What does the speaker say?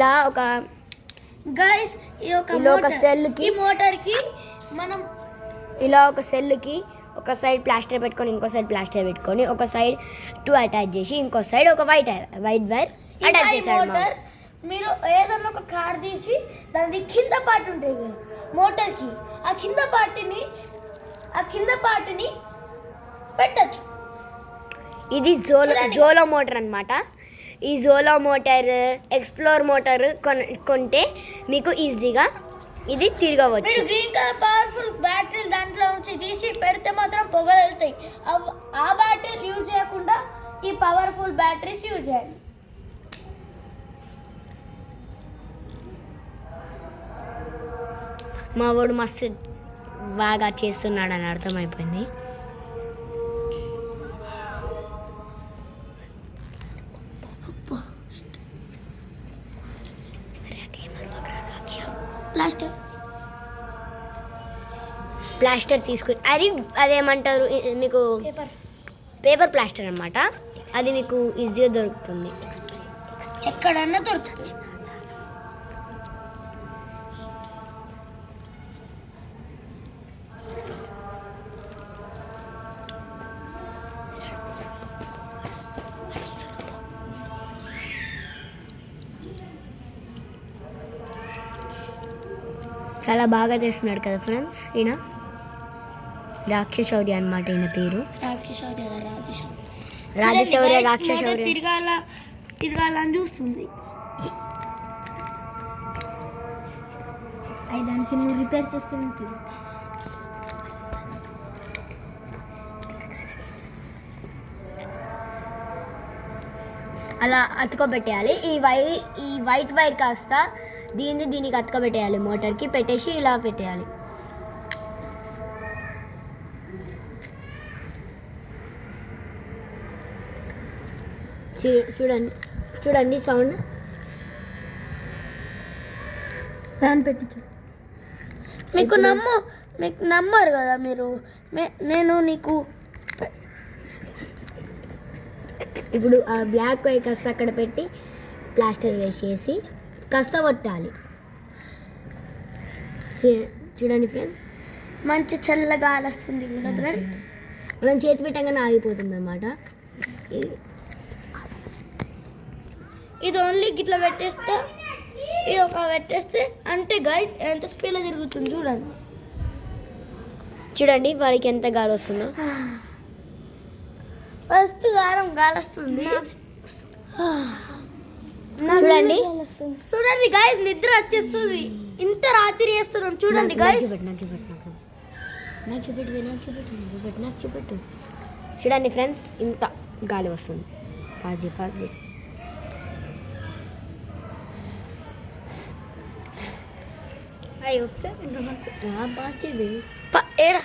ఇలా ఒక గైస్ ఒక సెల్కి మోటార్కి మనం ఇలా ఒక సెల్కి ఒక సైడ్ ప్లాస్టర్ పెట్టుకొని ఇంకో సైడ్ ప్లాస్టర్ పెట్టుకొని ఒక సైడ్ 2 అటాచ్ చేసి ఇంకో సైడ్ ఒక వైట్ వైర్ అటాచ్ చేశాడు. మీరు ఏదన్నా ఒక కార్ తీసి దాని కింద పార్ట్ ఉంటుంది కదా మోటార్కి, ఆ కింద పార్ట్ని పెట్టచ్చు. ఇది జోలో మోటార్ అన్నమాట. ఈ జోలో మోటార్ ఎక్స్ప్లోర్ మోటార్ కొంటే మీకు ఈజీగా ఇది తిరగవచ్చు. మీరు గ్రీన్ కలర్ పవర్ఫుల్ బ్యాటరీలు దాంట్లో నుంచి తీసి పెడితే మాత్రం పొగలు వెళ్తాయి. ఆ బ్యాటరీలు యూజ్ చేయకుండా ఈ పవర్ఫుల్ బ్యాటరీస్ యూజ్ చేయండి. మా వాడు మస్తు బాగా చేస్తున్నాడు అని అర్థమైపోయింది. ప్లాస్టర్ తీసుకుని అదేమంటారు మీకు పేపర్ ప్లాస్టర్ అన్నమాట. అది మీకు ఈజీగా దొరుకుతుంది, ఎక్కడన్నా దొరుకుతుంది. చాలా బాగా చేస్తున్నాడు కదా ఫ్రెండ్స్. ఈయన రాక్షశౌర్య అన్నమాట. ఈయన పేరు రాజశౌర్య. రాక్షశౌర్య తిరగాలని చూస్తుంది. దానికి నువ్వు రిపేర్ చేస్తే అలా అతుకోబెట్టేయాలి. ఈ వైట్ వైర్ కాస్త దీనికి అతకబెట్టేయాలి. మోటార్కి పెట్టేసి ఇలా పెట్టేయాలి. చూడండి సౌండ్. ఫ్యాన్ పెట్టి మీకు నమ్మరు కదా మీరు. నేను నీకు ఇప్పుడు ఆ బ్లాక్ వైర్ కాస్త అక్కడ పెట్టి ప్లాస్టర్ వేసేసి కాస్త కొట్టాలి. చూడండి ఫ్రెండ్స్, మంచి చల్లగా గాలి వస్తుంది కదా ఫ్రెండ్స్. మనం చేతి పెట్టగానే ఆగిపోతుంది అన్నమాట. ఇది ఓన్లీ గిట్లా పెట్టేస్తే ఇది ఒక పెట్టేస్తే అంటే గైస్ ఎంత స్పీడ్లో తిరుగుతుంది చూడండి వారికి ఎంత గాలి వస్తుందో. ఫస్ట్ గాలి వస్తుంది. చూడండి గైస్, నిద్ర వచ్చేస్తుంది. ఇంత రాత్రి చేస్తున్నాం చూడండి గైస్. చూడండి ఫ్రెండ్స్, ఇంత గాలి వస్తుంది. పాజీ అయ్యి ఒకసారి పాచేది ఏడా